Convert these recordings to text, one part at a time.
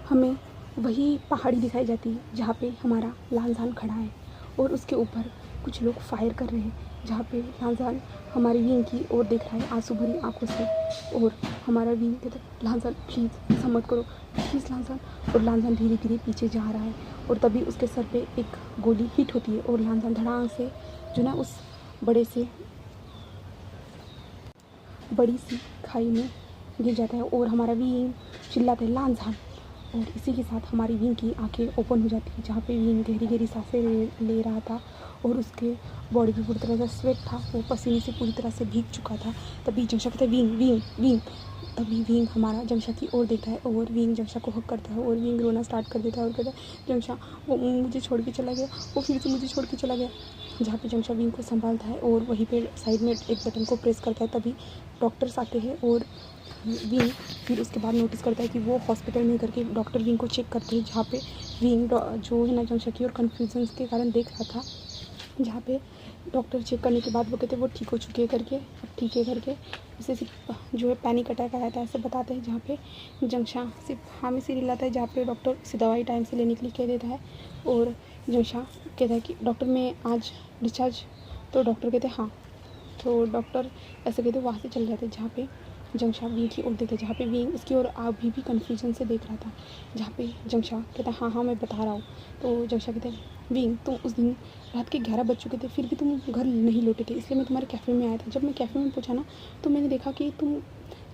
हमें वही पहाड़ी दिखाई जाती है जहाँ पे हमारा लालजान खड़ा है और उसके ऊपर कुछ लोग फायर कर रहे हैं, जहाँ पे लालजान हमारी विंग की ओर देख रहा है आंसू भरी आंखों से। और हमारा विंग कहता है लालजान प्लीज़ ऐसा मत करो, प्लीज़ लालजान। और लालजान धीरे धीरे पीछे जा रहा है और तभी उसके सर पे एक गोली हिट होती है और लालजान धड़ाम से जो ना उस बड़ी सी खाई में गिर जाता है और हमारा विंग चिल्लाता है लालजान। और इसी के साथ हमारी विंग की आंखें ओपन हो जाती है, जहाँ पे विंग गहरी गहरी सांसें ले रहा था और उसके बॉडी पे पूरी तरह से स्वेट था, वो पसीने से पूरी तरह से भीग चुका था। तभी जंगशा कहता है विंग विंग विंग। तभी विंग हमारा जंगशा की ओर देखता है और विंग जंगशा को हक करता है और विंग रोना स्टार्ट कर देता है और कहता है जंगशा वो मुझे छोड़ के चला गया, वो फिर से मुझे छोड़ के चला गया। जहाँ पे जंगशा विंग को संभालता है और वहीं पे साइड में एक बटन को प्रेस करता है। तभी डॉक्टर्स आते हैं और विंग फिर उसके बाद नोटिस करता है कि वो हॉस्पिटल में करके डॉक्टर विंग को चेक करते हैं, जहाँ पे विंग जो है ना जंगशा की और कन्फ्यूजन के कारण देख रहा था, जहाँ पे डॉक्टर चेक करने के बाद वो कहते हैं वो ठीक हो चुके हैं करके, अब ठीक है करके उसे सिर्फ जो है पैनिक अटैक आया था ऐसे बताते हैं। जहाँ पे जंगशा सिर्फ हामी से रिलाता है, जहाँ पे डॉक्टर उसे दवाई टाइम से लेने के लिए कह देता है और जंगशा कहता है कि डॉक्टर मैं आज डिस्चार्ज, तो डॉक्टर कहते हैं हाँ। तो डॉक्टर ऐसे कहते वहाँ से चले जाते, जहाँ पे जंगशा विंग की ओर देखते, जहाँ पे विंग उसकी ओर अभी भी कन्फ्यूजन से देख रहा था। जहाँ पे जंगशा कहता हाँ हाँ मैं बता रहा हूँ। तो जंगशा कहते हैं विंग तुम उस दिन रात के 11 बज चुके थे, फिर भी तुम घर नहीं लौटे थे, इसलिए मैं तुम्हारे कैफ़े में आया था। जब मैं कैफ़े में पहुँचा ना तो मैंने देखा कि तुम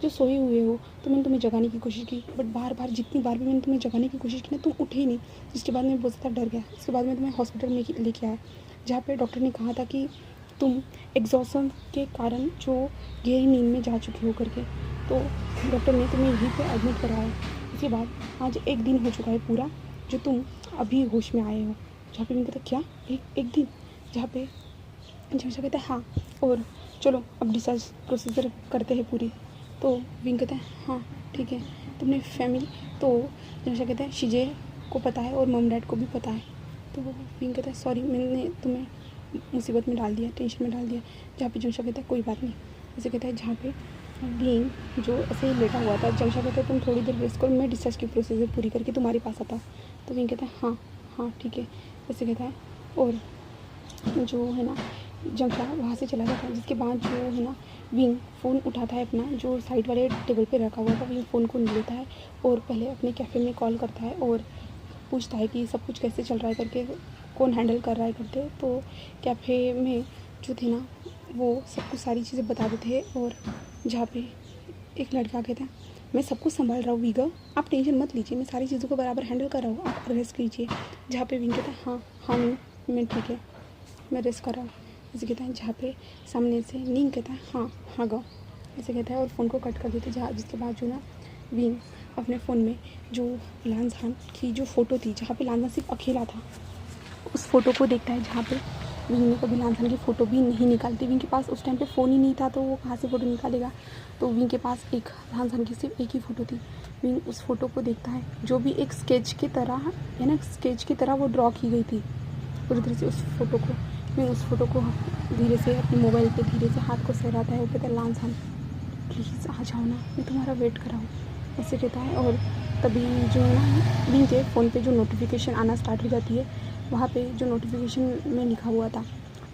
जो सोए हुए हो, तो मैंने तुम्हें जगाने की कोशिश की, बट बार बार जितनी बार भी मैंने तुम्हें जगाने की कोशिश की ना तुम उठे ही नहीं, जिसके बाद मैं बहुत ज़्यादा डर गया। इसके बाद मैं तुम्हें हॉस्पिटल में लेके आया, जहाँ पे डॉक्टर ने कहा था कि तुम एग्जॉशन के कारण जो गहरी नींद में जा चुके हो करके, तो डॉक्टर ने तुम्हें यहीं पे एडमिट कराया। इसके बाद आज 1 दिन हो चुका है पूरा जो तुम अभी होश में आए हो। जहाँ पे मैंने कहता क्या एक दिन, जहाँ पे जंगशा कहता है हाँ और चलो अब डिस्चार्ज प्रोसीजर करते हैं पूरी। तो विंग कहता है हाँ ठीक है। तुमने फैमिली, तो जंगशा कहता है शिजे को पता है और मम डैड को भी पता है। तो विंग कहता है सॉरी मैंने तुम्हें मुसीबत में डाल दिया, टेंशन में डाल दिया। जहाँ पे जंगशा कहता है कोई बात नहीं ऐसे कहता है। जहाँ पे विंग जो ऐसे ही लेटा हुआ था, जंगशा कहता है तुम थोड़ी देर रेस्ट करो, मैं डिस्चार्ज की प्रोसीजर पूरी करके तुम्हारे पास आता हूँ। तो विंग कहता है हाँ हाँ ठीक है ऐसे कहता है और जो है ना जंगशा वहाँ से चला जाता है। जिसके बाद जो है ना विंग फ़ोन उठाता है अपना, जो साइड वाले टेबल पे रखा हुआ था, विंग फ़ोन को लेता है और पहले अपने कैफ़े में कॉल करता है और पूछता है कि सब कुछ कैसे चल रहा है करके, कौन हैंडल कर रहा है करके। तो कैफ़े में जो थे ना वो सब कुछ सारी चीज़ें बता देते हैं और जहाँ पे एक लड़का कहता है मैं सब कुछ संभाल रहा हूँ वीगा, आप टेंशन मत लीजिए, मैं सारी चीज़ों को बराबर हैंडल कर रहा हूँ, आप रेस्ट कीजिए। जहाँ पे विंग कहता है हाँ हाँ मैं ठीक है मैं रेस्ट कर रहा हूँ ऐसे कहता है। जहाँ पे सामने से नींग कहता है हाँ हाँ गाओ ऐसे कहता है और फ़ोन को कट कर देते। जहाँ जिसके बाद जो ना विंग अपने फ़ोन में जो लांजान की जो फ़ोटो थी, जहाँ पे लांजान सिर्फ अकेला था, उस फ़ोटो को देखता है। जहाँ पे विंग ने कभी लांजान की फ़ोटो भी नहीं निकालती, विंग के पास उस टाइम पे फ़ोन ही नहीं था तो वो कहाँ से फ़ोटो निकालेगा। तो विंग के पास एक लांजान की सिर्फ एक ही फ़ोटो थी। विंग उस फ़ोटो को देखता है जो भी एक स्केच की तरह है ना, स्केच की तरह वो ड्रॉ की गई थी पूरी तरह से उस फ़ोटो को। विंग उस फ़ोटो को धीरे से अपने मोबाइल पे धीरे से हाथ को सहराता है और कहता है लांजान प्लीज़ आ जाओ ना, मैं तुम्हारा वेट कर रहा हूँ ऐसे कहता है। और तभी जो है ना विंग के फ़ोन पे जो नोटिफिकेशन आना स्टार्ट हो जाती है, वहाँ पे जो नोटिफिकेशन में लिखा हुआ था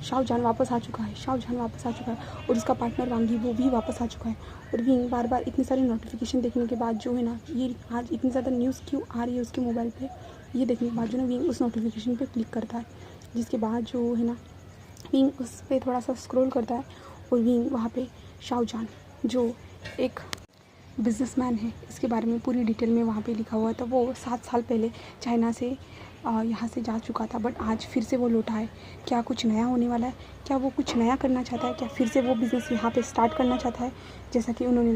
शाओजान वापस आ चुका है, शाओजान वापस आ चुका है और उसका पार्टनर वांगी वो भी वापस आ चुका है। और विंग बार बार इतनी सारी नोटिफिकेशन देखने के बाद जो है ना ये आज इतनी ज़्यादा न्यूज़ क्यों आ रही है उसके मोबाइल पे, ये देखने के बाद जो ना विंग उस नोटिफिकेशन पे क्लिक करता है। जिसके बाद जो है ना विंग उस पर थोड़ा सा स्क्रॉल करता है और विंग वहाँ पे शाओजान जो एक बिजनेसमैन है इसके बारे में पूरी डिटेल में वहाँ पे लिखा हुआ था। वो 7 साल पहले चाइना से यहाँ से जा चुका था, बट आज फिर से वो लौटा है। क्या कुछ नया होने वाला है, क्या वो कुछ नया करना चाहता है, क्या फिर से वो बिज़नेस यहाँ पे स्टार्ट करना चाहता है जैसा कि उन्होंने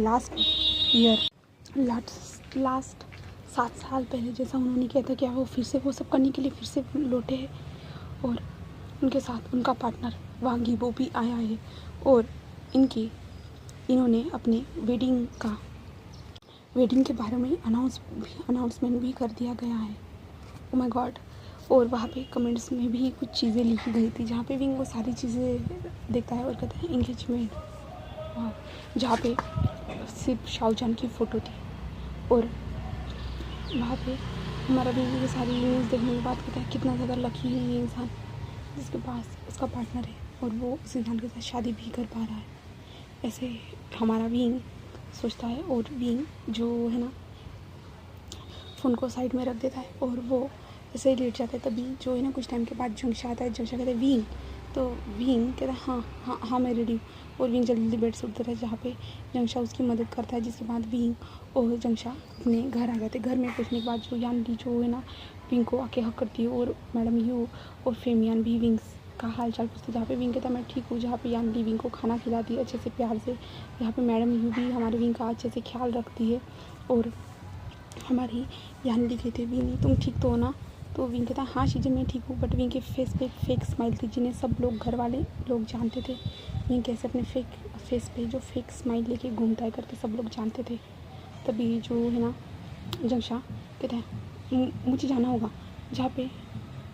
लास्ट 7 साल पहले जैसा उन्होंने किया था। क्या वो फिर से वो सब करने के लिए फिर से लौटे हैं और उनके साथ उनका पार्टनर वांगी वो भी आया है और इन्होंने अपने वेडिंग के बारे में अनाउंसमेंट भी कर दिया गया है। Oh my God. और वहाँ पे कमेंट्स में भी कुछ चीज़ें लिखी गई थी, जहाँ पे विंग वो सारी चीज़ें देखता है और कहता है एंगेजमेंट, जहाँ पे सिर्फ शाओजान की फ़ोटो थी और वहाँ पे हमारा भी ये सारी न्यूज़ देखने के बाद कहता है कितना ज़्यादा लकी है ये इंसान जिसके पास उसका पार्टनर है और वो उस इंसान के साथ शादी भी कर पा रहा है। ऐसे हमारा बीइंग सोचता है और बीइंग जो है ना फ़ोन को साइड में रख देता है और वो ऐसे ही लेट जाता है। तभी जो है ना कुछ टाइम के बाद जंक्शा आता है। जंक्शा कहता है बीइंग, तो बीइंग कहता है हाँ हाँ हाँ मैं रेडी हूँ और बीइंग जल्दी जल्दी बेड से उठता है जहाँ पे जंक्शा उसकी मदद करता है। जिसके बाद बीइंग और जंक्शा अपने घर आ जाते हैं। घर में पहुँचने के बाद जो यानली जो है ना बीइंग को आके हक करती है और मैडम यू और फेमियान भी विंग्स का हाल चाल पूछते जहाँ पे विंग कहता है मैं ठीक हूँ। जहाँ पे यानली विंग को खाना खिलाती है अच्छे से प्यार से। यहाँ पे मैडम यू भी हमारे विंग का अच्छे से ख्याल रखती है और हमारी यानली कहती है विंग तुम ठीक तो हो ना। तो विंग कहता है हाँ शीजा मैं ठीक हूँ। बट विंग के फेस पे एक फेक स्माइल थी जिन्हें सब लोग घर वाले लोग जानते थे। विंग कैसे अपने फेस पे जो फेक स्माइल लेके घूमता है करके सब लोग जानते थे। तभी जो है ना जंक्शा कहता है मुझे जाना होगा। जहाँ पे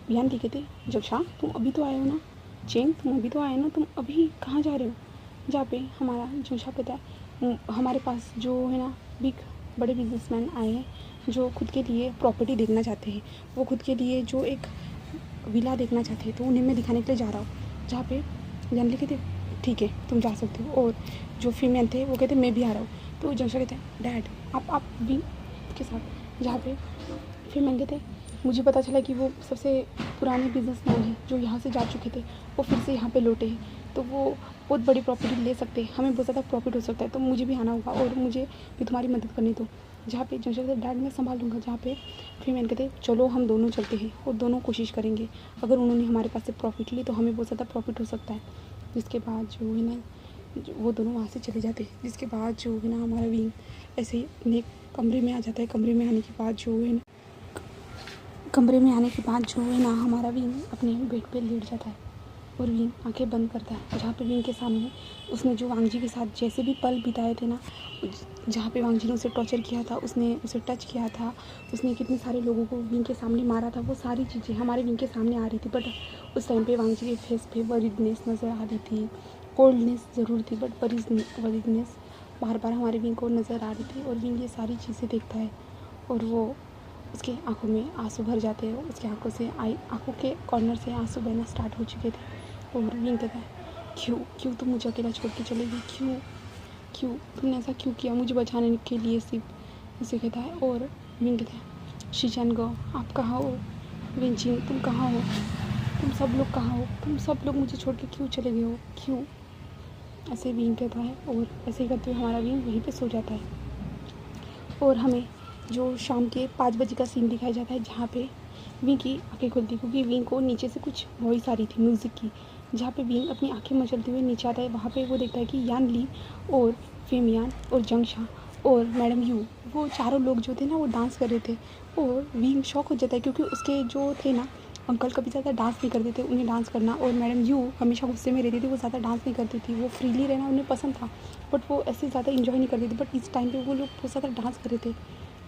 यानली कहते जंक्शा तुम अभी तो आए हो ना, चेंग तुम अभी तो आए हो ना, तुम अभी कहाँ जा रहे हो। जहाँ पे हमारा जंक्शा कहता है हमारे पास जो है ना बड़े बिजनेसमैन आए हैं जो खुद के लिए प्रॉपर्टी देखना चाहते हैं। वो खुद के लिए जो एक विला देखना चाहते हैं तो उन्हें मैं दिखाने के लिए जा रहा हूँ। जहाँ पे यानली कहते ठीक है तुम जा सकते हो। और जो फीमेल थे वो कहते मैं भी आ रहा हूँ। तो जंक्शा कहते हैं डैड आप भी के साथ। जहाँ पे फीमेल कहते मुझे पता चला कि वो सबसे पुराने बिजनेसमैन हैं जो यहाँ से जा चुके थे, वो फिर से यहाँ पे लौटे हैं तो वो बहुत बड़ी प्रॉपर्टी ले सकते हैं, हमें बहुत ज़्यादा प्रॉफिट हो सकता है। तो मुझे भी आना होगा और मुझे भी तुम्हारी मदद करनी। तो जहाँ पे जंक्शा कहते डैड मैं संभाल लूँगा। जहाँ पे फीमेल कहते चलो हम दोनों चलते हैं और दोनों कोशिश करेंगे। अगर उन्होंने हमारे पास से प्रॉफिट ली तो हमें बहुत ज़्यादा प्रॉफिट हो सकता है। जिसके बाद जो है ना वो दोनों वहाँ से चले जाते हैं। जिसके बाद जो है ना हमारा विंग ऐसे ही अपने कमरे में आ जाता है। कमरे में आने के बाद जो है ना हमारा विंग अपने बेड पे लेट जाता है और विंग आंखें बंद करता है। जहाँ पे विंग के सामने उसने जो वांगजी के साथ जैसे भी पल बिताए थे ना, जहाँ पे वांगजी ने उसे टॉर्चर किया था, उसने उसे टच किया था, उसने कितने सारे लोगों को विंग के सामने मारा था, वो सारी चीज़ें हमारे विंग के सामने आ रही थी। बट उस टाइम पे वांगजी के फेस पे वरीडनेस नज़र आ रही थी, कोल्डनेस ज़रूर थी बट वरीडनेस बार बार हमारे विंग को नज़र आ रही थी। और विंग ये सारी चीज़ें देखता है और वो उसके आंखों में आंसू भर जाते हैं। उसके आंखों के कॉर्नर से आंसू बहना स्टार्ट हो चुके थे। और विंग कहता है क्यों तुम मुझे अकेला छोड़ के चले गई, क्यों तुमने ऐसा क्यों किया मुझे बचाने के लिए सिर्फ, उसे कहता है। और विंग कहता है शीजान गो आप कहाँ हो, विंचिंग तुम कहाँ हो, तुम सब लोग कहाँ हो, तुम सब लोग मुझे छोड़ के क्यों चले गए हो, क्यों। ऐसे विंग कहता है और ऐसे ही करते हुए हमारा विंग वहीं पे सो जाता है। और हमें जो शाम के 5 बजे का सीन दिखाया जाता है जहाँ पे विंग की आंखें खुलती क्योंकि विंग को नीचे से कुछ वॉइस आ रही थी म्यूज़िक की। जहाँ पे विंग अपनी आंखें मचलते हुए नीचे आता है। वहाँ पे वो देखता है कि यानली और फेमियान और जंक्शा और मैडम यू वो चारों लोग जो थे ना वो डांस कर रहे थे। और विंग शॉक हो जाता है क्योंकि उसके जो थे ना अंकल कभी ज़्यादा डांस नहीं करते थे, उन्हें डांस करना, और मैडम यू हमेशा गुस्से में रहती थी, वो ज़्यादा डांस नहीं करती थी, वो फ्रीली रहना उन्हें पसंद था बट वो ऐसे ज़्यादा इंजॉय नहीं करती थी। बट इस टाइम पे वो लोग बहुत ज़्यादा डांस कर रहे थे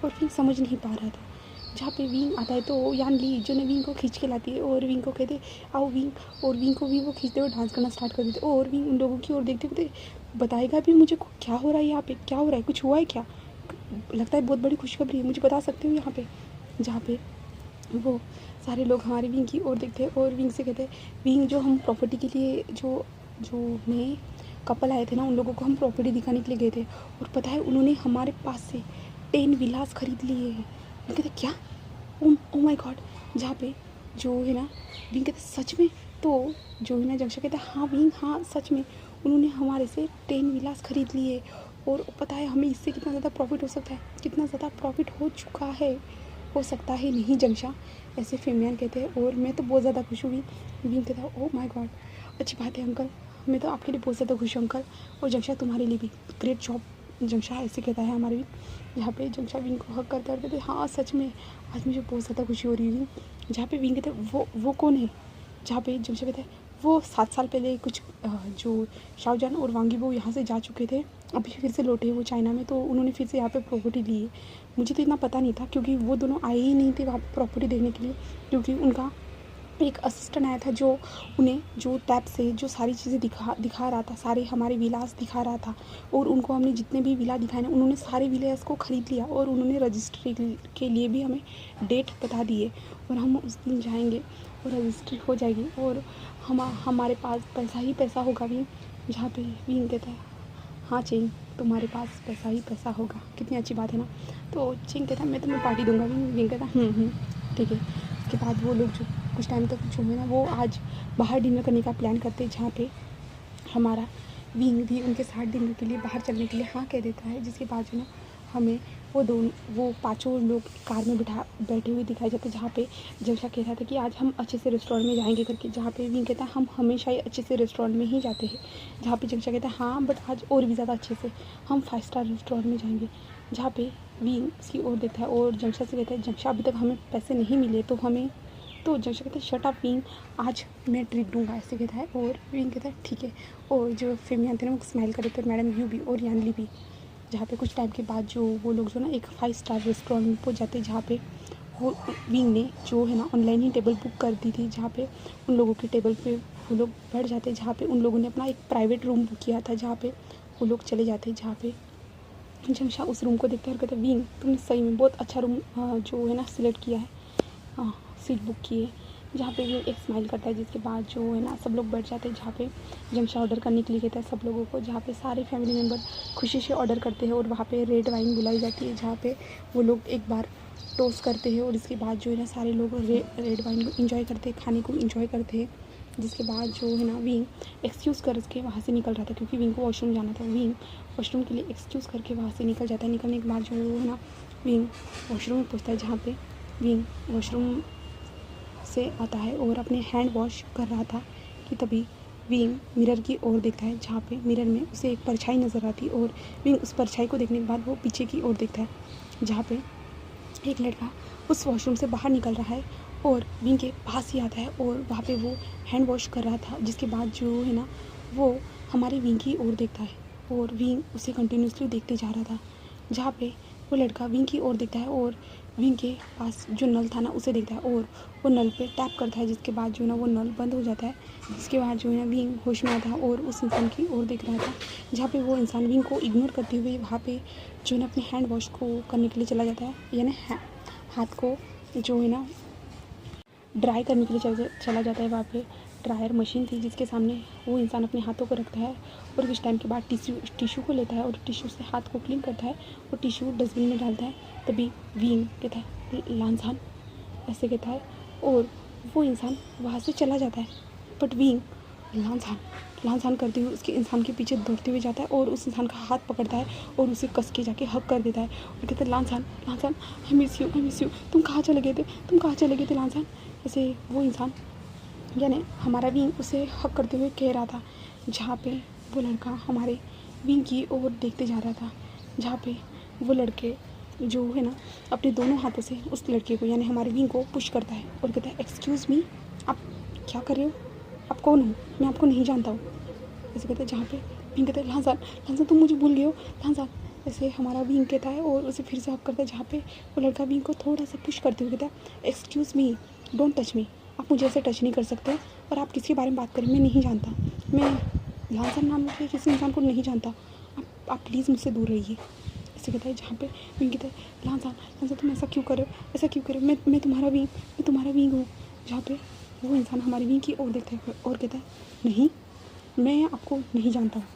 और विंग समझ नहीं पा रहा था। जहाँ पे विंग आता है तो यानली जो ने विंग को खींच के लाती है और विंग को कहते आओ विंग, और विंग को भी वो खींचते हुए डांस करना स्टार्ट कर देते। और विंग उन लोगों की ओर देखते हुए बताएगा भी मुझे क्या हो रहा है यहाँ पे, क्या हो रहा है, कुछ हुआ है क्या, लगता है बहुत बड़ी खुशखबरी है, मुझे बता सकते हो यहाँ पे। जहाँ पे वो सारे लोग हमारे विंग की ओर देखते हैं और विंग से कहते हैं विंग जो हम प्रॉपर्टी के लिए जो नए कपल आए थे ना उन लोगों को हम प्रॉपर्टी दिखाने के लिए गए थे और पता है उन्होंने हमारे पास से 10 विलास खरीद लिए हैं। विंग कहते क्या, ओ माय गॉड। जहाँ पे जो है ना विंग कहते सच में, तो जो है ना जंक्शा कहता हाँ विंग हाँ सच में उन्होंने हमारे से 10 विलास खरीद लिए और पता है हमें इससे कितना ज़्यादा प्रॉफिट हो सकता है, कितना ज़्यादा प्रॉफिट हो चुका है, हो सकता है नहीं जंक्शा, ऐसे फेमियान कहते हैं। और मैं तो बहुत ज़्यादा खुश हुई। विंग कहता है ओ माय गॉड अच्छी बात है अंकल, मैं तो आपके लिए बहुत ज़्यादा खुश हूँ अंकल, और जंक्शा तुम्हारे लिए भी ग्रेट जॉब जंक्शा, ऐसे कहता है हमारे विंग। जहाँ पे जंक्शा विंग को हक करता है और कहते हाँ सच में आज मुझे बहुत ज़्यादा खुशी हो रही है। जहाँ पे विंग कहते हैं वो कौन है। जहाँ पे जंक्शा कहता है वो 7 साल पहले कुछ जो शाहजहान और वांगी वो यहाँ से जा चुके थे, अभी फिर से लौटे वो चाइना में, तो उन्होंने फिर से यहाँ पे प्रॉपर्टी ली है। मुझे तो इतना पता नहीं था क्योंकि वो दोनों आए ही नहीं थे वहाँ पर प्रॉपर्टी देखने के लिए, क्योंकि उनका एक असिस्टेंट आया था जो उन्हें जो टैब से जो सारी चीज़ें दिखा रहा था, सारे हमारे विलास दिखा रहा था। और उनको हमने जितने भी विला दिखाए ना, उन्होंने सारे विलास को ख़रीद लिया और उन्होंने रजिस्ट्री के लिए भी हमें डेट बता दी है। और हम उस दिन जाएंगे और रजिस्ट्री हो जाएगी और हमारे पास पैसा ही पैसा होगा भी। जहाँ पे विंग कहता है हाँ चिंग, तुम्हारे पास पैसा ही पैसा होगा। कितनी अच्छी बात है ना। तो चिंग कहता है मैं तुम्हें पार्टी दूंगा। विंग कहता ठीक है। उसके बाद वो लोग जो कुछ टाइम तक जो है ना, वो आज बाहर डिनर करने का प्लान करते हैं, जहाँ पे हमारा विंग भी उनके साथ डिनर के लिए बाहर चलने के लिए हाँ कह देता है। जिसके बाद जो ना हमें वो पाँचों लोग कार में बैठे हुए दिखाई जाते हैं, जहाँ पे जमशा कह रहा था कि आज हम अच्छे से रेस्टोरेंट में जाएंगे करके। जहाँ पे विंग कहता है हम हमेशा ही अच्छे से रेस्टोरेंट में ही जाते हैं। जहाँ पे जमशा कहता है हाँ बट आज और भी ज़्यादा अच्छे से हम 5 स्टार रेस्टोरेंट में जाएंगे। जहाँ पे विंग उसकी ओर देखता है और जमशा से कहता है जमशा अभी तक हमें पैसे नहीं मिले तो जमशा कहता है शट अप विंग, आज मैं ट्रीट दूंगा, ऐसे कहता है। और विंग कहता है ठीक है। और जो फेमियान थे ना वो स्माइल कर देते हैं, मैडम यू भी और यानली भी। जहाँ पे कुछ टाइम के बाद जो वो लोग जो ना एक 5 स्टार रेस्टोरेंट में पहुँच जाते हैं, जहाँ पे वो विंग ने जो है ना ऑनलाइन ही टेबल बुक कर दी थी। जहाँ पे उन लोगों के टेबल पे वो लोग बैठ जाते हैं, जहाँ पे उन लोगों ने अपना एक प्राइवेट रूम बुक किया था, जहाँ पे वो लोग चले जाते हैं। जहाँ पे जमशा उस रूम को देखते हैं और कहते हैं विंग तुमने सही में बहुत अच्छा रूम जो है ना सिलेक्ट किया है, सीट बुक की है। जहाँ पे विंग एक स्माइल करता है। जिसके बाद जो है ना सब लोग बैठ जाते हैं, जहाँ पे जमशा ऑर्डर करने के लिए कहता है सब लोगों को, जहाँ पे सारे फैमिली मेम्बर खुशी से ऑर्डर करते हैं। और वहाँ पे रेड वाइन बुलाई जाती है, जहाँ पे वो लोग एक बार टोस्ट करते हैं और इसके बाद जो है ना सारे लोग रेड वाइन को इंजॉय करते हैं, खाने को इंजॉय करते हैं। जिसके बाद जो है ना विंग एक्सक्यूज़ करके वहाँ से निकल रहा था, क्योंकि विंग को वॉशरूम जाना था। विंग वॉशरूम के लिए एक्सक्यूज़ करके वहाँ से निकल जाता है। निकलने के बाद जो है ना विंग वॉशरूम में पहुँचता है, जहाँ पे विंग वॉशरूम से आता है और अपने हैंड वॉश कर रहा था कि तभी विंग मिरर की ओर देखता है, जहाँ पे मिरर में उसे एक परछाई नज़र आती है। और विंग उस परछाई को देखने के बाद वो पीछे की ओर देखता है, जहाँ पे एक लड़का उस वॉशरूम से बाहर निकल रहा है और विंग के पास ही आता है और वहाँ पे वो हैंड वॉश कर रहा था। जिसके बाद जो है ना वो हमारे विंग की ओर देखता है और विंग उसे कंटिन्यूसली देखते जा रहा था। जहाँ पे वो लड़का विंग की ओर देखता है और विंग के पास जो नल था ना उसे देखता है और वो नल पे टैप करता है। जिसके बाद जो ना वो नल बंद हो जाता है। जिसके बाद जो है ना विंग होश में आता है और उस इंसान की ओर देख रहा था, जहाँ पे वो इंसान विंग को इग्नोर करते हुए वहाँ पे जो है ना अपने हैंड वॉश को करने के लिए चला जाता है, यानी हाथ को जो है ना ड्राई करने के लिए चला जाता है। वहाँ पे ड्रायर मशीन थी, जिसके सामने वो इंसान अपने हाथों को रखता है और कुछ टाइम के बाद टिश्यू को लेता है और टिश्यू से हाथ को क्लीन करता है और टिश्यू डस्टबिन में डालता है। तभी विंग कहता है लांझान, ऐसे कहता है और वो इंसान वहाँ से चला जाता है। बट विंग लांझान करते हुए उसके इंसान के पीछे दौड़ते हुए जाता है और उस इंसान का हाथ पकड़ता है और उसे कस के जाके हक कर देता है और कहता है लांझान आई मिस यू, तुम कहाँ चले गए थे लांझान। ऐसे वो इंसान यानी हमारा विंग उसे हक करते हुए कह रहा था, जहाँ पे वो लड़का हमारे विंग की ओर देखते जा रहा था। जहाँ पे वो लड़के जो है ना अपने दोनों हाथों से उस लड़के को यानी हमारे विंग को पुश करता है और कहता है एक्सक्यूज़ मी, आप क्या कर रहे हो, आप कौन हो, मैं आपको नहीं जानता हूँ, ऐसे कहता है। जहाँ पे विंग कहता है लांझान तुम मुझे भूल गए हो लांझान, ऐसे हमारा विंग कहता है और उसे फिर से हक करता है। जहाँ पे वो लड़का विंग को थोड़ा सा पुश करते हुए कहता है excuse me, don't touch me, आप मुझे ऐसे टच नहीं कर सकते और आप किसके बारे में बात करें, मैं नहीं जानता, मैं लांझान नाम के किसी इंसान को नहीं जानता, आप प्लीज़ मुझसे दूर रहिए, ऐसे कहता है। जहाँ पे विंग कहता है लांझान तुम ऐसा क्यों कर रहे हो, मैं तुम्हारा विंग हूँ। जहाँ पे वो इंसान हमारी विंग की ओर देखता है और कहता है नहीं, मैं आपको नहीं जानता हूँ,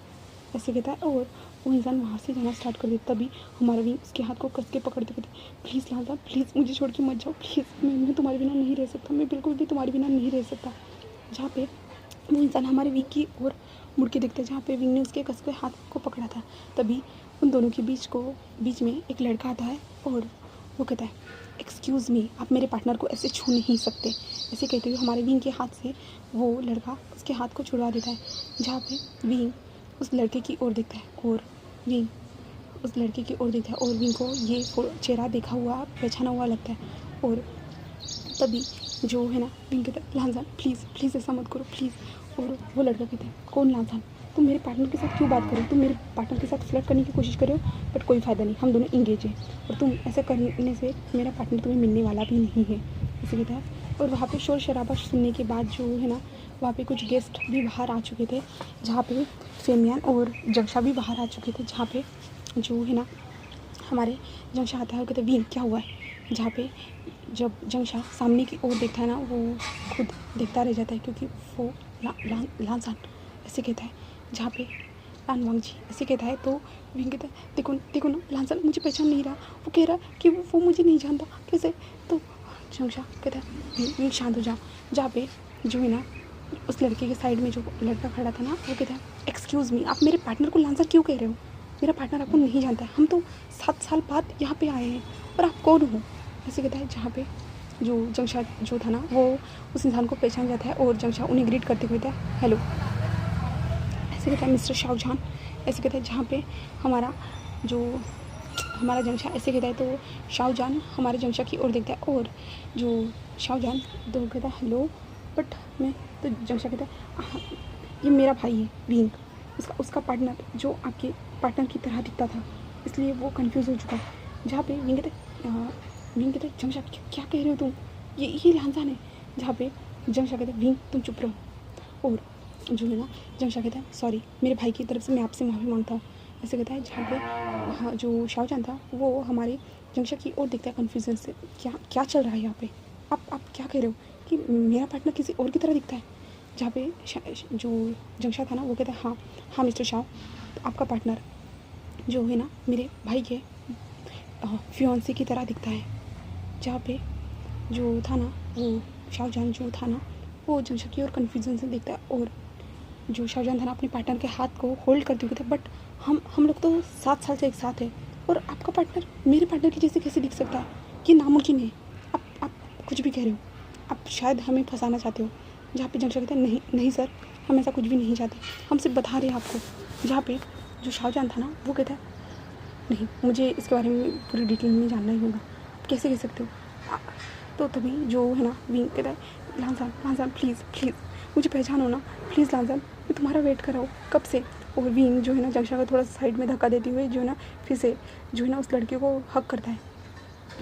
ऐसे कहता है। और वो इंसान वहाँ से जाना स्टार्ट कर देता। तभी हमारा विंग उसके हाथ को कस के पकड़ते कहते प्लीज़ लांझान प्लीज़ मुझे छोड़ के मत जाओ, प्लीज़ मैं तुम्हारे बिना नहीं रह सकता, मैं बिल्कुल भी तुम्हारे बिना नहीं रह सकता। जहाँ पे वो इंसान हमारे विंग की ओर मुड़ के देखता है, जहाँ पे विंग ने उसके कस के हाथ को पकड़ा था। तभी उन दोनों के बीच में एक लड़का आता है और वो कहता है एक्सक्यूज़ मी, आप मेरे पार्टनर को ऐसे छू नहीं सकते, ऐसे कहते हुए हमारे विंग के हाथ से वो लड़का उसके हाथ को छुड़वा देता है। जहाँ पे विंग उस लड़के की ओर देखता है और विंग उस लड़के की ओर देखता है और विंग को ये चेहरा देखा हुआ पहचाना हुआ लगता है। और तभी जो है ना विंग कहता है लांझान प्लीज़ ऐसा मत करो प्लीज़। और वो लड़का कहता है कौन लांझान, तुम मेरे पार्टनर के साथ क्यों बात करो, तुम मेरे पार्टनर के साथ फ्लर्ट करने की कोशिश करो, बट कोई फ़ायदा नहीं, हम दोनों इंगेज हैं और तुम ऐसा करने से मेरा पार्टनर तुम्हें मिलने वाला भी नहीं है, ऐसे कहता है। और वहाँ पे शोर शराबा सुनने के बाद जो है ना, वहाँ पे कुछ गेस्ट भी बाहर आ चुके थे, जहाँ पे फेमियान और जंक्षा भी बाहर आ चुके थे, जहाँ पे जो है ना हमारे जंक्षा आता है और कहते वीन क्या हुआ है। जहाँ पे जब जंक्षा सामने की ओर देखता है ना, वो खुद देखता रह जाता है, क्योंकि वो लानसान ऐसे कहता है, जहाँ पे लानवांग जी ऐसे कहता है, तो वीन कहता है देखो देखो ना लानसान मुझे पहचान नहीं रहा, वो कह रहा कि वो मुझे नहीं जानता कैसे। तो जंक्षा कहता है वीन शांत हो जाओ। जहाँ पे जो है ना उस लड़के के साइड में जो लड़का खड़ा था ना, वो कहता है एक्सक्यूज़ मी, आप मेरे पार्टनर को लानसान क्यों कह रहे हो, मेरा पार्टनर आपको नहीं जानता है, हम तो 7 साल बाद यहाँ पे आए हैं और आप कौन हो, ऐसे कहता है। जहाँ पे जो जंक्षा जो था ना, वो उस इंसान को पहचान जाता है और जंक्षा उन्हें ग्रीट करते हुए कहता है हेलो, ऐसे कहता है मिस्टर शाहजहान, ऐसे कहता है। जहाँ पे हमारा जंक्षा ऐसे कहता है, तो शाहजहान हमारे जंक्षा की ओर देखता है और जो शाहजहान तो कहता है हेलो, बट मैं तो जंक्षा कहता है हाँ, ये मेरा भाई है वींग, उसका पार्टनर जो आपके पार्टनर की तरह दिखता था, इसलिए वो कंफ्यूज हो चुका है। जहाँ पे वींग कहते जंक्षा क्या कह रहे हो तुम, ये लानसान है। जहाँ पे जंक्षा कहते वींग तुम चुप रहो, और जो है ना जंक्षा कहता है सॉरी, मेरे भाई की तरफ से मैं आपसे माफ़ी मांगता हूँ, ऐसे कहता है। जहाँ पे हाँ जो शाहजहान था वो हमारे जंक्षा की ओर देखता है कन्फ्यूजन से, क्या चल रहा है यहाँ पे, आप क्या कह रहे हो कि मेरा पार्टनर किसी और की तरह दिखता है। जहाँ पे जो जंक्षा था ना, वो कहता है हाँ मिस्टर शाह, तो आपका पार्टनर जो है ना मेरे भाई के फियांसे की तरह दिखता है। जहाँ पे जो था ना, वो शाहजहान जो था ना, वो जंक्षा की ओर कन्फ्यूजन से देखता है, और जो शाहजहान था ना अपने पार्टनर के हाथ को होल्ड करते हुए था, बट हम लोग तो 7 साल से एक साथ है, और आपका पार्टनर मेरे पार्टनर की जैसे कैसे दिख सकता है, ये नामुमकिन है, आप कुछ भी कह रहे हो, आप शायद हमें फंसाना चाहते हो। जहाँ पे जंक्षा कहता है नहीं सर, हम ऐसा कुछ भी नहीं चाहते, हम सिर्फ बता रहे हैं आपको। जहाँ पे जो शाहजहान था ना, वो कहता है नहीं, मुझे इसके बारे में पूरी डिटेल में जानना ही होगा, आप कैसे कह सकते हो। तो तभी जो है ना वींग कहता है लानसान प्लीज़ मुझे पहचानो ना, प्लीज़ लानसान, मैं तुम्हारा वेट कर रहा हूँ कब से। और वींग जो है ना जंक्षा को थोड़ा साइड में धक्का देते हुए जो है ना फिर से जो है ना उस लड़के को हक करता है,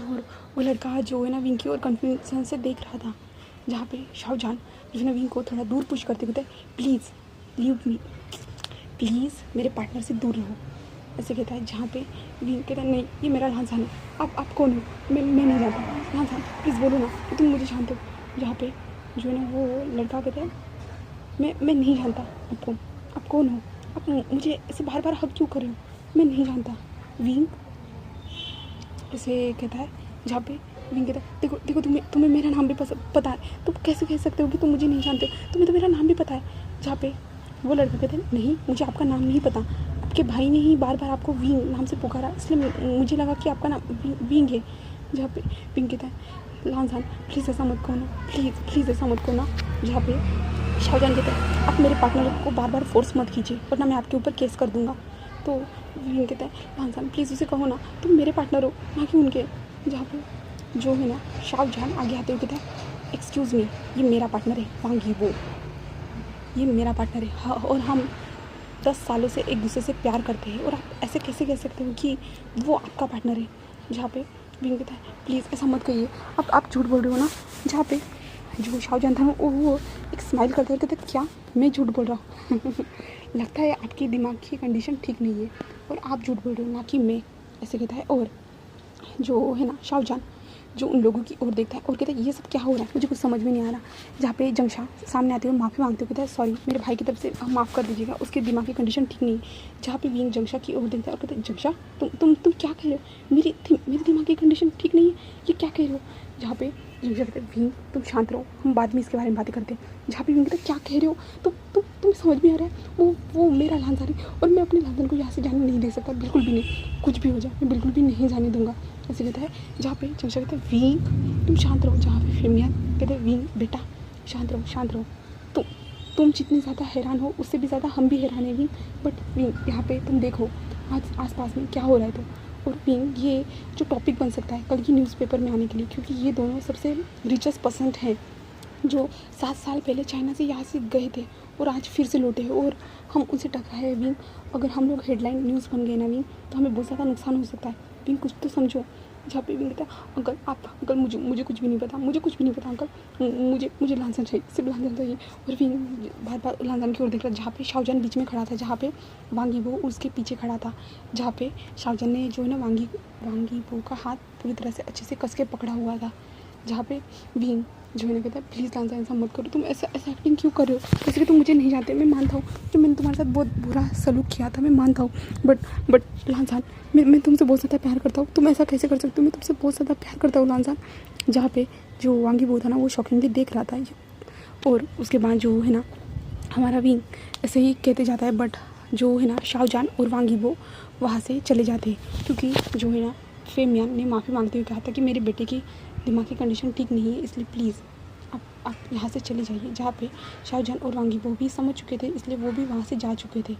और वो लड़का जो है ना विंग की और कन्फ्यूजन से देख रहा था। जहाँ पे शाहजहान जो है ना विंग को थोड़ा दूर पुश करते हुए प्लीज़ लीव मी, प्लीज़ मेरे पार्टनर से दूर रहो, ऐसे कहता है। जहाँ पे विंग कहता है नहीं, ये मेरा लानसान है, आप कौन हो, मैं नहीं जानता, लानसान प्लीज़ बोलो ना कि तुम मुझे जानते हो। जहाँ पे जो है ना वो लड़का कहता है मैं नहीं जानता आपको, आप कौन हो, आप मुझे ऐसे बार बार हक क्यों कर रहे हो, मैं नहीं जानता विंग, ऐसे कहता है। जहाँ पे विंग कहता है देखो तुम्हें मेरा नाम भी पता है, तुम कैसे कह सकते हो कि तुम मुझे नहीं जानते, तुम्हें तो मेरा नाम भी पता है। जहाँ पे वो लड़का कहता है नहीं, मुझे आपका नाम नहीं पता, आपके भाई ने ही बार बार आपको विंग नाम से पुकारा, इसलिए मुझे लगा कि आपका नाम विंग है। जहाँ पे विंग कहता है लानसान प्लीज़ ऐसा मत करो ना, प्लीज़ ऐसा मत करो ना। जहाँ पे शाहजहान कहता है आप मेरे पार्टनर को बार बार फोर्स मत कीजिए, वरना मैं आपके ऊपर केस कर दूँगा। तो विंग कहता है लानसान प्लीज़ उसे कहो ना तुम मेरे पार्टनर हो, ना कि उनके। जहाँ पे जो है ना शाहजहान आगे आते हुए कहता है एक्सक्यूज़ मी, ये मेरा पार्टनर है वांगी, वो ये मेरा पार्टनर है हाँ, और हम 10 सालों से एक दूसरे से प्यार करते हैं, और आप ऐसे कैसे कह सकते हो कि वो आपका पार्टनर है। जहाँ पे विंग कहता है प्लीज़ ऐसा मत कहिए, आप झूठ बोल रहे हो ना। जहाँ पे जो शाहजहान था वो एक स्माइल करते हुए कहता क्या मैं झूठ बोल रहा हूँ लगता है आपकी दिमाग की कंडीशन ठीक नहीं है और आप झूठ बोल रहे हो, ना कि मैं, ऐसे कहता है। और जो है ना शाहजहान जो उन लोगों की ओर देखता है और कहता है ये सब क्या हो रहा है, मुझे कुछ समझ में नहीं आ रहा। जहाँ पे जंक्षा सामने आते हुए माफ़ी मांगते हुए कहता है सॉरी, मेरे भाई की तरफ से माफ़ कर दीजिएगा, उसकी दिमाग की कंडीशन ठीक नहीं है। जहाँ पे विंग जंक्षा की ओर देखता है और कहता है जंक्षा तुम क्या कह रहे हो, मेरी दिमाग की कंडीशन ठीक नहीं है, ये क्या कह रहे हो। जहाँ पे जंक्षा कहते हैं विंग तुम शांत रहो, हम बाद में इसके बारे में बातें करते हैं। जहाँ पे विंग कहता है क्या कह रहे हो, तुम समझ में आ रहा है, वो मेरा लानसान है और मैं अपने लानसान को यहाँ से जाने नहीं दे सकता, बिल्कुल भी नहीं, कुछ भी हो जाए मैं बिल्कुल भी नहीं जाने दूंगा, ऐसे कहता है। जहाँ पे जंक्षा कहता है विंग तुम शांत रहो। जहाँ पे फेमियान कहते हैं विंग बेटा शांत रहो, तुम जितने ज़्यादा हैरान हो उससे भी ज़्यादा हम भी हैरान हैं विंग, बट विंग यहाँ पे तुम देखो आज आसपास में क्या हो रहा है। तो और विंग ये जो टॉपिक बन सकता है कल की न्यूज़पेपर में आने के लिए, क्योंकि ये दोनों सबसे रिचेस्ट पर्सन हैं जो 7 साल पहले चाइना से यहाँ से गए थे और आज फिर से लौटे हैं, और हम उनसे टकराए हैं विंग। अगर हम लोग हेडलाइन न्यूज़ बन गए ना विंग, तो हमें बहुत ज़्यादा नुकसान हो सकता है। विंग कुछ तो समझो। जहाँ पे विंग कहता है अंकल आप अंकल मुझे कुछ भी नहीं पता, मुझे कुछ भी नहीं पता अंकल, मुझे लांसन चाहिए, सिर्फ लांसन चाहिए। और विंग बार बार लांसन की ओर देख रहा, जहाँ पे शाहजहान बीच में खड़ा था, जहाँ पे वांगी वो उसके पीछे खड़ा था, जहाँ पे शाहजहान ने जो है ना वांगी वो का हाथ पूरी तरह से अच्छे से कस के पकड़ा हुआ था, जहाँ पे विंग जो है ना कहता है प्लीज़ लांसा ऐसा मत करो, तुम ऐसा एक्टिंग क्यों कर रहे हो, जैसे कि तुम मुझे नहीं जानते। मैं मानता हूँ कि मैंने तुम्हारे साथ बहुत बुरा सलूक किया था, मैं मानता हूँ, बट लांसान मैं तुमसे बहुत ज़्यादा प्यार करता हूँ, तुम ऐसा कैसे कर सकते हो, मैं तुमसे बहुत ज़्यादा प्यार करता हूँ लांसान। जहाँ पे जो वांगी वो था ना वो शॉकिंगली देख रहा था, और उसके बाद जो है ना हमारा विंग ऐसे ही कहते जाता है, बट जो है ना शाहजहान और वांगी वो वहाँ से चले जाते हैं, क्योंकि जो है ना फेमियान ने माफ़ी मांगते हुए कहा था कि मेरे बेटे की दिमाग की कंडीशन ठीक नहीं है, इसलिए प्लीज़ आप यहाँ से चले जाइए। जहाँ पे शाहजहान और वांगी वो भी समझ चुके थे, इसलिए वो भी वहाँ से जा चुके थे,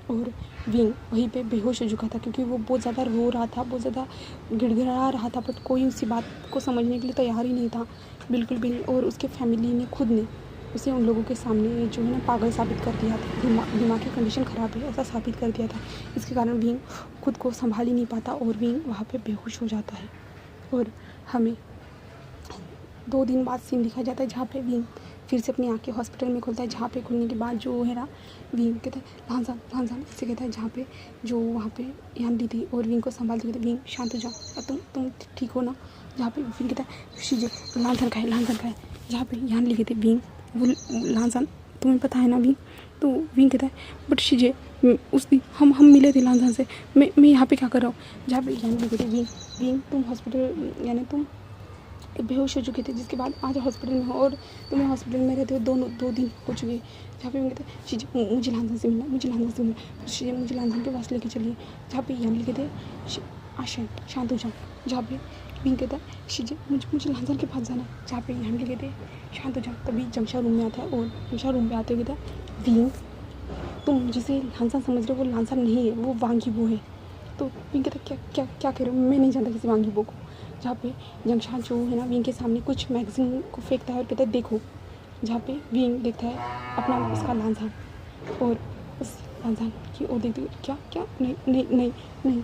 और विंग वहीं पे बेहोश हो चुका था, क्योंकि वो बहुत ज़्यादा रो रहा था, बहुत ज़्यादा गिड़गिड़ा रहा था, बट कोई उसी बात को समझने के लिए तैयार ही नहीं था, बिल्कुल भी नहीं। और उसके फैमिली ने खुद ने उसे उन लोगों के सामने जो है ना पागल साबित कर दिया था, दिमाग की कंडीशन ख़राब है ऐसा साबित कर दिया था। इसके कारण विंग खुद को संभाल ही नहीं पाता, और विंग वहाँ पे बेहोश हो जाता है। और हमें 2 दिन बाद सीन दिखाया जाता है, जहाँ पे विंग फिर से अपनी आँखें हॉस्पिटल में खोलता है, जहाँ पे खुलने के बाद जो है ना विंग कहता है लांसान ऐसे कहता है, जहाँ पे जो वहाँ पे यान्ली थी और विंग को संभालती कहते विंग शांत हो जाओ, तुम ठीक हो ना। जहाँ पे विंग कहता है शीजे लांसान खाए, जहाँ पे यान्ली कहते विंग वो लांसान तुम्हें पता है ना विंग, तो विंग कहता है बट शीजे उस दिन हम मिले थे लांसान से, मैं यहाँ पे क्या कर रहा हूँ। जहाँ पे यान्ली कहते विंग तुम हॉस्पिटल यानी तुम बेहोश हो चुके थे, जिसके बाद आज हॉस्पिटल में हो, और तुम्हें हॉस्पिटल में रहते हुए 2 दिन हो चुके। जहाँ पे कहते हैं शीजे मुझे लांसन से मिलना, शीजे मुझे लांसन के पास लेके चलिए। जहाँ पे यानी कहते हैं आशा शांत हो जाओ। जहाँ पे विंग कहता है शीजे मुझे लांसन के पास जाना है। जहाँ पे यानी कहते हैं शांत हो जाओ। तभी जंक्शा रूम में आता है, और जंक्शा रूम में आते हुए कहता है विंग तुम जिसे लांसन समझ रहे हो वो लांसन नहीं है, वो वांगी वो है। तो विंग कहता है क्या कह रहे हो, मैं नहीं जानता किसी वांगी वो को। जहाँ पे जंक्शा जो है ना विंग के सामने कुछ मैगजीन को फेंकता है और कहता है देखो। जहाँ पे विंग देखता है अपना उसका लांसान, और उस लांसान की ओर देखते हुए क्या नहीं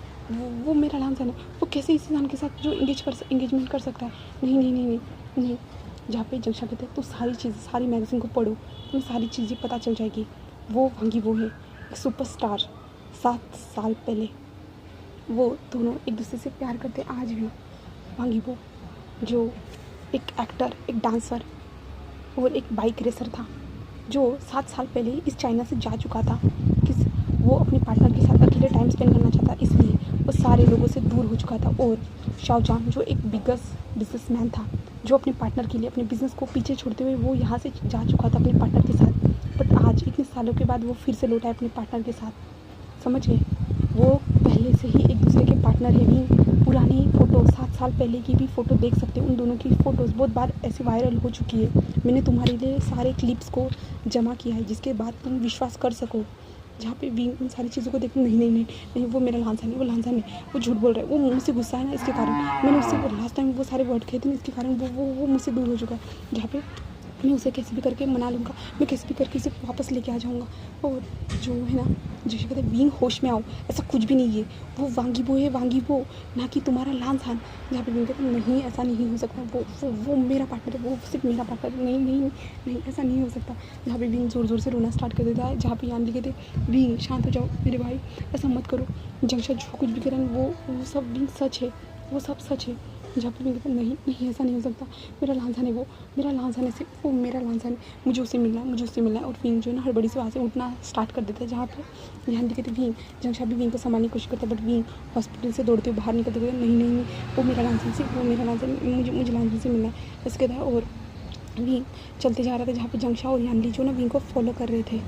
वो मेरा लांसान है, वो कैसे इस इंसान के साथ जो इंगेजमेंट कर सकता है, नहीं। जहाँ पे जंक्शा कहते हैं तो सारी मैगजीन को पढ़ो, तुम्हें सारी चीज़ें पता चल जाएगी, वो वांगी वो है, एक सुपरस्टार। 7 साल पहले वो दोनों एक दूसरे से प्यार करते, आज भी वांगी वो जो एक एक्टर, एक डांसर और एक बाइक रेसर था, जो 7 साल पहले इस चाइना से जा चुका था, वो अपने पार्टनर के साथ अकेले टाइम स्पेंड करना चाहता, इसलिए वो सारे लोगों से दूर हो चुका था। और शाहजहान जो एक बिगेस्ट बिजनेसमैन था, जो अपने पार्टनर के लिए अपने बिजनेस को पीछे छोड़ते हुए वो यहाँ से जा चुका था अपने पार्टनर के साथ, बट आज इतने सालों के बाद वो फिर से लौटा है अपने पार्टनर के साथ, समझ गए। वो पहले से ही एक दूसरे के पार्टनर है। भी पुरानी फ़ोटो 7 साल पहले की भी फ़ोटो देख सकते हो, उन दोनों की फ़ोटोज़ बहुत बार ऐसे वायरल हो चुकी है। मैंने तुम्हारे लिए सारे क्लिप्स को जमा किया है, जिसके बाद तुम विश्वास कर सको। जहाँ पे भी उन सारी चीज़ों को देखो, नहीं वो मेरा लांसा नहीं, वो लांसा नहीं, वो झूठ बोल रहा है, वो मुझसे गुस्सा है ना, इसके कारण मैंने उससे लास्ट टाइम वो सारे वर्ड कहे थे ना, इसके कारण वो मुझसे दूर हो चुका है। जहाँ पे मैं उसे कैसे भी करके मना लूँगा, मैं कैसे भी करके उसे वापस लेके आ जाऊँगा। और जो है ना जैसे कहते हैं बीइंग होश में आओ, ऐसा कुछ भी नहीं है, वो वांगी वो ना कि तुम्हारा लांसान। जहाँ पे बीइंग कहते हैं नहीं ऐसा नहीं हो सकता, वो मेरा पार्टनर है, वो सिर्फ मेरा पार्टनर है, नहीं ऐसा नहीं हो सकता। जहाँ पे बीइंग ज़ोर से रोना स्टार्ट कर देता है, जहाँ पे यानी कहते बीइंग शांत हो जाओ मेरे भाई, ऐसा मत करो। जंक्शन जो कुछ भी करें वो सब बीइंग सच है, वो सब सच है। जहाँ पे कहते नहीं ऐसा नहीं हो सकता, मेरा लांसान है, वो मेरा लांसान है, सिर्फ वो मेरा लांसान है, मुझे उससे मिलना है। और विंग जो है ना हड़बड़ी से वहाँ से उठना स्टार्ट कर देता है। जहाँ पे ध्यान कहते विंग जंक्शा भी विंग को संभालने की कोशिश करता है, बट विंग हॉस्पिटल से दौड़ते हुए बाहर निकलते हुए नहीं वो मेरा लांसान, सिर्फ वो मेरा लांसान, मुझे लांसान से मिलना है ऐसे कहता है। और विंग चलते जा रहा था, जहाँ पे जंक्शा और यानली जो ना विंग को फॉलो कर रहे थे,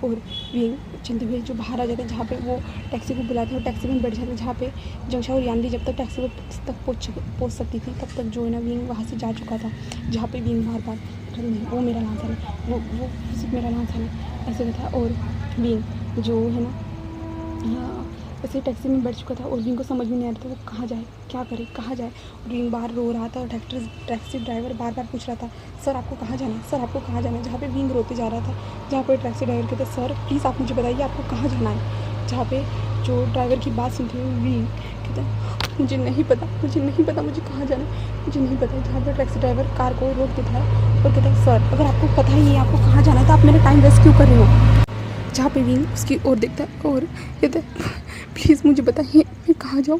और विंग चलते हुए जो बाहर आ जाते, जहाँ पे वो टैक्सी को बुलाते और टैक्सी में बैठ जाते, जहाँ पे जंक्शा और यानली जब तक टैक्सी तक पहुँच सकती थी, तब तक जो है ना विंग वहाँ से जा चुका था। जहाँ पे विंग बार नहीं वो मेरा लांसान है, वो सिर्फ मेरा लांसान है ऐसे कहता है। और विंग जो है ना ऐसे टैक्सी में बैठ चुका था, और विंग को समझ में नहीं आ रहा था वो कहाँ जाए, क्या करे, कहाँ जाए। और विंग बाहर रो रहा था, और टैक्सी ड्राइवर बार पूछ रहा था सर आपको कहाँ जाना है, सर आपको कहाँ जाना है। जहाँ पे विंग रोते जा रहा था, जहाँ पे टैक्सी ड्राइवर कहते सर प्लीज़ आप मुझे बताइए आपको कहाँ जाना है। जहाँ पे जो ड्राइवर की बात सुनते हुए विंग कहता मुझे नहीं पता मुझे कहाँ जाना है, मुझे नहीं पता। जहाँ पर टैक्सी ड्राइवर कार को रोक देता है और कहता है सर अगर आपको पता ही नहीं है आपको कहाँ जाना है तो आप मेरा टाइम वेस्ट क्यों कर रहे हो। जहाँ पे विंग उसकी ओर देखता है और कहता है प्लीज़ मुझे बताइए मैं कहाँ जाऊँ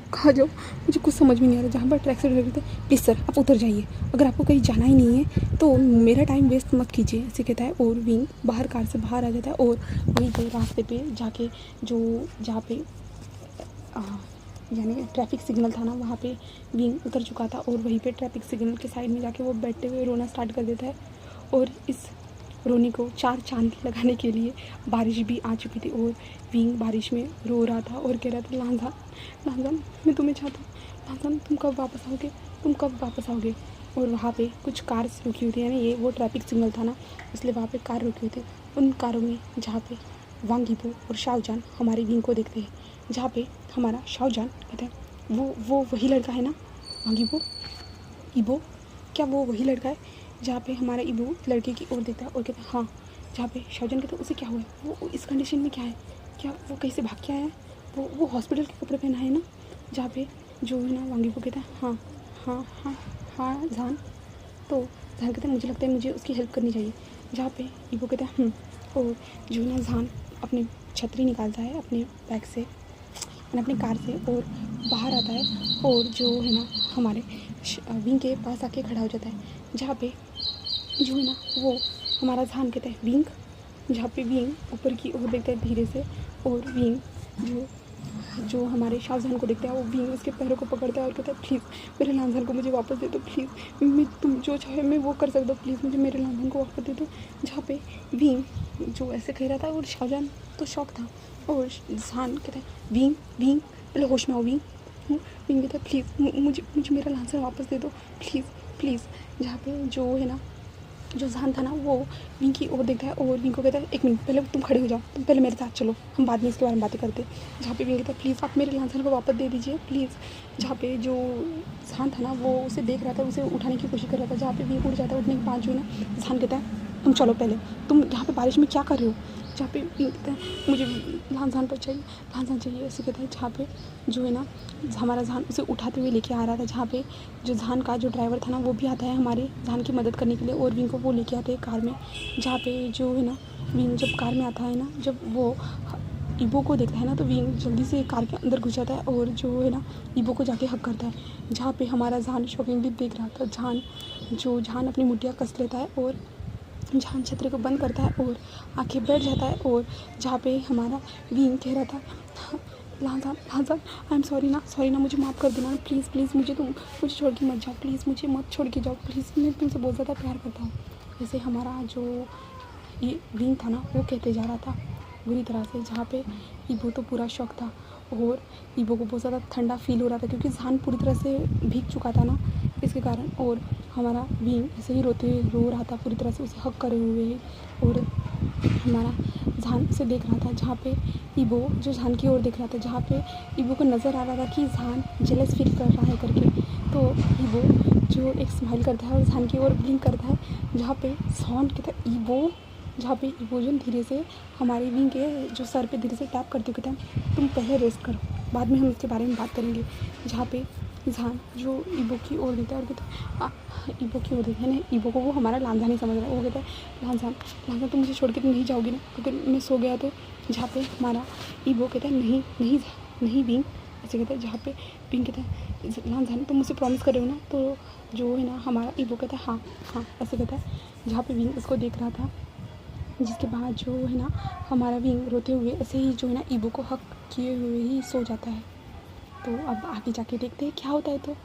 मुझे कुछ समझ में नहीं आ रहा। जहाँ पर टैक्सी ड्राइवर कहता है प्लीज़ सर आप उतर जाइए, अगर आपको कहीं जाना ही नहीं है तो मेरा टाइम वेस्ट मत कीजिए, ऐसे कहता है। और विंग बाहर कार से बाहर आ जाता है और वहीं पे रास्ते पे जाके जहाँ पे यानी ट्रैफिक सिग्नल था ना वहाँ पे विंग उतर चुका था और वहीं पे ट्रैफिक सिग्नल के साइड में जाके वो बैठते हुए रोना स्टार्ट कर देता है। और इस रोने को चार चांद लगाने के लिए बारिश भी आ चुकी थी और विंग बारिश में रो रहा था और कह रहा था लांजान मैं तुम्हें चाहता हूँ, लांजान तुम कब वापस आओगे। और वहाँ पे कुछ कार्स रुकी हुई थी, यानी ये वो ट्रैफिक सिग्नल था ना इसलिए वहाँ पे कार रुकी हुई थी। उन कारों में जहाँ पे वांग यीबो और शाओजान हमारे विंग को देखते हैं, जहाँ पे हमारा शाओजान कहता है वो वही लड़का है ना वांग यीबो, क्या वो वही लड़का है। जहाँ पे हमारा इबू लड़के की ओर देखता है और कहता है हाँ। जहाँ पे शाओजान कहता है उसे क्या हुआ है, वो इस कंडीशन में क्या है, क्या वो कहीं से भाग के आया है, वो हॉस्पिटल के कपड़े पहना है ना। जहाँ पे जो है ना वांगी को कहता है हाँ जान। तो जान कहता है मुझे लगता है मुझे उसकी हेल्प करनी चाहिए। जहाँ पे इबू कहता है और जो है ना जान अपनी छतरी निकालता है अपने बैग से अपनी कार से और बाहर आता है और जो है ना हमारे विंग के पास आके खड़ा हो जाता है। जहाँ पे जो है ना वो हमारा जान कहता है विंग, जहाँ पे विंग ऊपर की ओर देखता है धीरे से और विंग जो हमारे शाहजहान को देखता है वो विंग उसके पैरों को पकड़ता है और कहता है प्लीज़ मेरे लांजान को मुझे वापस दे दो, प्लीज़ मैं तुम जो चाहे मैं वो कर सकता हूँ, प्लीज़ मुझे मेरे लांजान को वापस दे दो। जहाँ पे विंग जो ऐसे कह रहा था और शाहजहान तो शौक था और जान कहता है विंग पहले होश में आओ विंग कहता है प्लीज़ मुझे मेरा लांजान वापस दे दो प्लीज़। जहाँ पे जो है ना जो जान था ना वो विंग की ओर देखता है और विंग को कहता है एक मिनट पहले तुम खड़े हो जाओ, तुम पहले मेरे साथ चलो, हम बाद में इसके बारे में बातें करते। जहाँ पे विंग कहता है प्लीज़ आप मेरे लांछन को वापस दे दीजिए प्लीज़। जहाँ पे जो जान था ना वो उसे देख रहा था, उसे उठाने की कोशिश कर रहा था। जहाँ पे विंग उठ जाता है, उठने के बाद जो है ना जान कहता है तुम चलो पहले, तुम यहाँ पे बारिश में क्या कर रहे हो। जहाँ पे विंग कहता है मुझे लांजान पर चाहिए, लांजान चाहिए ऐसे कहता है। जहाँ पे जो है ना हमारा जान उसे उठाते हुए लेके आ रहा था। जहाँ पे जो जान का जो ड्राइवर था ना वो भी आता है हमारे जान की मदद करने के लिए और विंग को वो लेके आते हैं कार में। जहाँ पे जो है ना विंग जब कार में आता है ना, जब वो ईबो को देखता है ना तो विंग जल्दी से कार के अंदर घुस जाता है और जो है ना ईबो को जाके हक करता है। जहाँ पे हमारा जान शॉकिंगली देख रहा था। जान अपनी मुठ्ठियाँ कस लेता है और जान छतरी को बंद करता है और आके बैठ जाता है। और जहाँ पे हमारा विंग कह रहा था लांजान आई एम सॉरी ना मुझे माफ़ कर देना प्लीज़ मुझे छोड़ के मत जाओ, प्लीज़ मुझे मत छोड़ के जाओ प्लीज़, मैं तुमसे बहुत ज़्यादा प्यार करता हूँ। जैसे हमारा जो ये विंग था ना वो कहते जा रहा था बुरी तरह से। जहाँ पे ईबो तो पूरा शौक था और ईबो को बहुत ज़्यादा ठंडा फील हो रहा था क्योंकि जान पूरी तरह से भीग चुका था ना इसके कारण। और हमारा विंग ऐसे ही रो रहा था पूरी तरह से उसे हक करे हुए और हमारा जान उसे देख रहा था। जहाँ पे ईबो जो जान की ओर देख रहा था, जहाँ पे ईबो को नज़र आ रहा था कि जान जेलस फील कर रहा है करके। तो ईबो जो एक स्माइल करता है और जान की ओर ब्लिंक करता है। जहाँ पे साउंड कहता है ईबो, जहाँ पे ईबो जो धीरे से हमारे विंग के जो सर पे धीरे से टैप करते हुए कहता है तुम पहले रेस्ट करो, बाद में हम इसके बारे में बात करेंगे। जहाँ पे जान जो ईबो की ओर देखता है और कहता है ईबो की ओर देखता है ना, ईबो को वो हमारा लांजा नहीं समझ रहा है। वो कहता है लांजा तुम मुझे छोड़ के नहीं जाओगी ना अगर मैं सो गया तो। जहाँ पे हमारा ईबो कहता है नहीं विंग ऐसे कहता है। जहाँ पे विंग कहता है लांजा तुम मुझसे प्रॉमिस कर रहे हो ना। तो जो है ना हमारा ईबो कहता है हाँ ऐसे कहता है। जहाँ पे विंग उसको देख रहा था, जिसके बाद जो है ना हमारा विंग रोते हुए ऐसे ही जो है ना ईबो को हक किए हुए ही सो जाता है। तो अब आगे जाके देखते हैं क्या होता है। तो